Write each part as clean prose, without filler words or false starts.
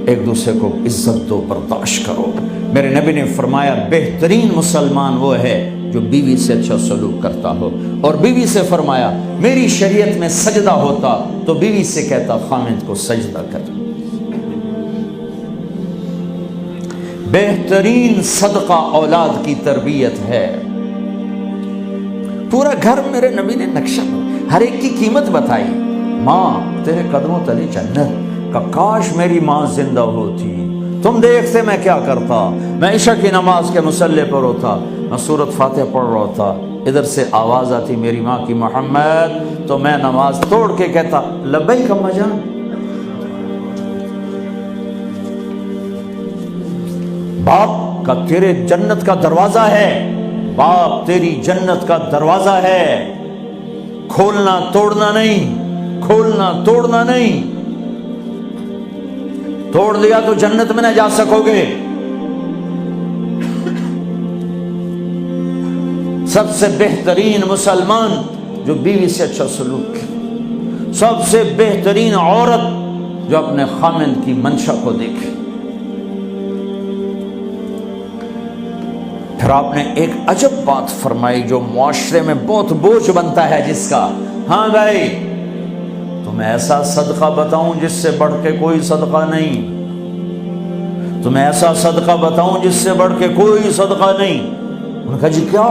ایک دوسرے کو عزت دو، برداشت کرو۔ میرے نبی نے فرمایا بہترین مسلمان وہ ہے جو بیوی سے اچھا سلوک کرتا ہو، اور بیوی سے فرمایا میری شریعت میں سجدہ ہوتا تو بیوی سے کہتا خامند کو سجدہ کر۔ بہترین صدقہ اولاد کی تربیت ہے۔ پورا گھر میرے نبی نے نقشہ، ہر ایک کی قیمت بتائی۔ ماں تیرے قدموں تلے جنت، کہ کاش میری ماں زندہ ہوتی، تم دیکھتے میں کیا کرتا، میں عشاء کی نماز کے مصلی پر ہوتا، میں سورۃ فاتحہ پڑھ رہا ہوتا، ادھر سے آواز آتی میری ماں کی محمد، تو میں نماز توڑ کے کہتا لبیک اماں جان۔ باپ کا تیرے جنت کا دروازہ ہے، باپ تیری جنت کا دروازہ ہے، کھولنا توڑنا نہیں، کھولنا توڑنا نہیں، توڑ دیا تو جنت میں نہ جا سکو گے۔ سب سے بہترین مسلمان جو بیوی سے اچھا سلوک کرے، سب سے بہترین عورت جو اپنے خامند کی منشا کو دیکھے۔ پھر آپ نے ایک عجب بات فرمائی جو معاشرے میں بہت بوجھ بنتا ہے جس کا، ہاں بھائی تمہیں ایسا صدقہ بتاؤں جس سے بڑھ کے کوئی صدقہ نہیں، تمہیں ایسا صدقہ بتاؤں جس سے بڑھ کے کوئی صدقہ نہیں۔ انہوں نے کہا جی کیا؟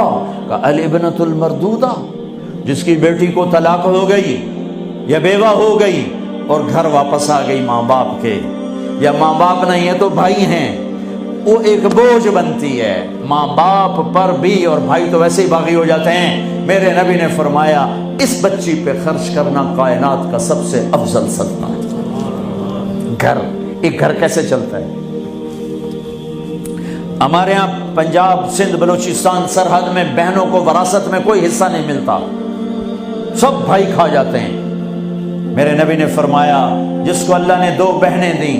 کہ الابنۃ المردودہ، جس کی بیٹی کو طلاق ہو گئی یا بیوہ ہو گئی اور گھر واپس آ گئی ماں باپ کے، یا ماں باپ نہیں ہے تو بھائی ہیں، وہ ایک بوجھ بنتی ہے ماں باپ پر بھی، اور بھائی تو ویسے ہی باغی ہو جاتے ہیں۔ میرے نبی نے فرمایا اس بچی پہ خرچ کرنا کائنات کا سب سے افضل صدقہ ہے۔ گھر، ایک گھر کیسے چلتا ہے؟ ہمارے ہاں پنجاب، سندھ، بلوچستان سرحد میں بہنوں کو وراثت میں کوئی حصہ نہیں ملتا، سب بھائی کھا جاتے ہیں۔ میرے نبی نے فرمایا جس کو اللہ نے 2 بہنیں دیں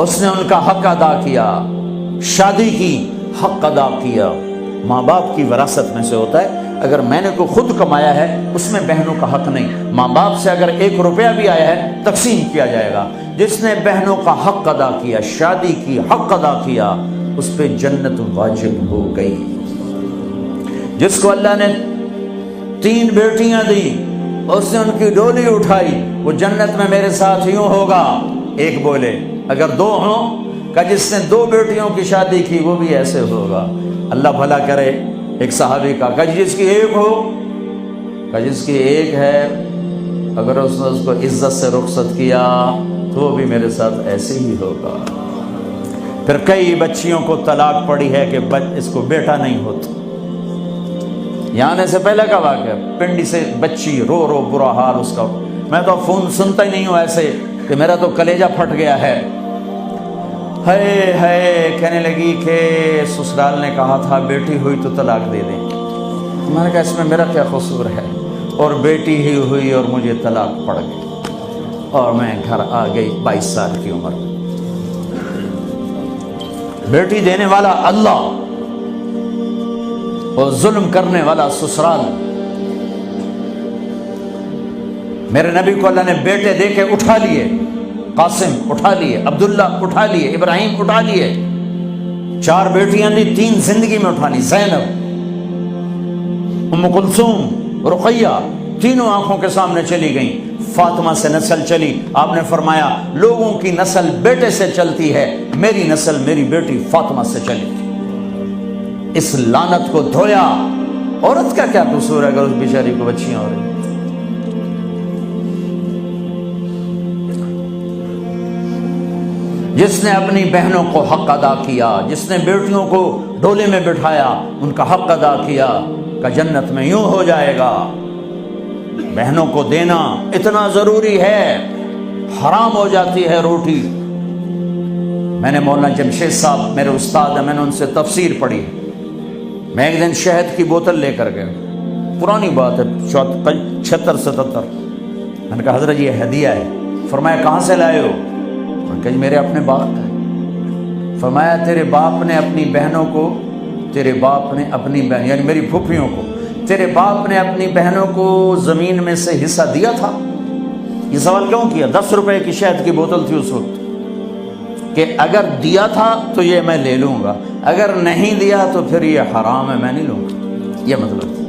اس نے ان کا حق ادا کیا، شادی کی حق ادا کیا۔ ماں باپ کی وراثت میں سے ہوتا ہے، اگر میں نے کوئی خود کمایا ہے اس میں بہنوں کا حق نہیں، ماں باپ سے اگر 1 روپیہ بھی آیا ہے تقسیم کیا جائے گا۔ جس نے بہنوں کا حق ادا کیا، شادی کی حق ادا کیا، اس پہ جنت واجب ہو گئی۔ جس کو اللہ نے 3 بیٹیاں دی، اس نے ان کی ڈولی اٹھائی، وہ جنت میں میرے ساتھ یوں ہوگا۔ ایک بولے اگر 2 ہوں، کہ جس نے 2 بیٹیوں کی شادی کی وہ بھی ایسے ہوگا۔ اللہ بھلا کرے۔ ایک صحابی کا کہ جس کی 1 ہو، کہ جس کی 1 ہے، اگر اس نے اس کو عزت سے رخصت کیا تو وہ بھی میرے ساتھ ایسے ہی ہوگا۔ پھر کئی بچیوں کو طلاق پڑی ہے کہ اس کو بیٹا نہیں ہوتا۔ یہاں آنے سے پہلے کا واقعہ، پنڈی سے بچی رو رو برا حال اس کا، میں تو فون سنتا ہی نہیں ہوں ایسے کہ میرا تو کلیجہ پھٹ گیا ہے۔ ہے کہنے لگی کہ سسرال نے کہا تھا بیٹی ہوئی تو طلاق دے دیں۔ میں نے کہا اس میں میرا کیا قصور ہے، اور بیٹی ہی ہوئی اور مجھے طلاق پڑ گئی، اور میں گھر آ گئی 22 سال کی عمر میں۔ بیٹی دینے والا اللہ اور ظلم کرنے والا سسرال۔ میرے نبی کو اللہ نے بیٹے دے کے اٹھا لیے، قاسم اٹھا لیے، عبداللہ اٹھا لیے، ابراہیم اٹھا لیے۔ 4 بیٹیاں دی، 3 زندگی میں اٹھانی، زینب، ام کلثوم، رقیہ، تینوں آنکھوں کے سامنے چلی گئیں۔ فاطمہ سے نسل چلی، آپ نے فرمایا لوگوں کی نسل بیٹے سے چلتی ہے، میری نسل میری بیٹی فاطمہ سے چلی۔ اس لعنت کو دھویا۔ عورت کا کیا قصور ہے اگر اس بیچاری کو بچیاں ہو رہی؟ جس نے اپنی بہنوں کو حق ادا کیا، جس نے بیٹیوں کو ڈولے میں بٹھایا، ان کا حق ادا کیا، کہ جنت میں یوں ہو جائے گا۔ بہنوں کو دینا اتنا ضروری ہے، حرام ہو جاتی ہے روٹی۔ میں نے مولانا جمشید صاحب میرے استاد ہیں، میں نے ان سے تفسیر پڑھی۔ میں ایک دن شہد کی بوتل لے کر گیا، پرانی بات ہے 76-77۔ میں نے کہا حضرت یہ ہدیہ ہے۔ فرمایا کہاں سے لائے ہو؟ کہ میرے اپنے باپ کا۔ فرمایا تیرے باپ نے اپنی بہنوں کو، تیرے باپ نے اپنی بہن یعنی میری پھوپھیوں کو، تیرے باپ نے اپنی بہنوں کو زمین میں سے حصہ دیا تھا؟ یہ سوال کیوں کیا؟ 10 روپے کی شہد کی بوتل تھی اس وقت، کہ اگر دیا تھا تو یہ میں لے لوں گا، اگر نہیں دیا تو پھر یہ حرام ہے، میں نہیں لوں گا، یہ مطلب تھا۔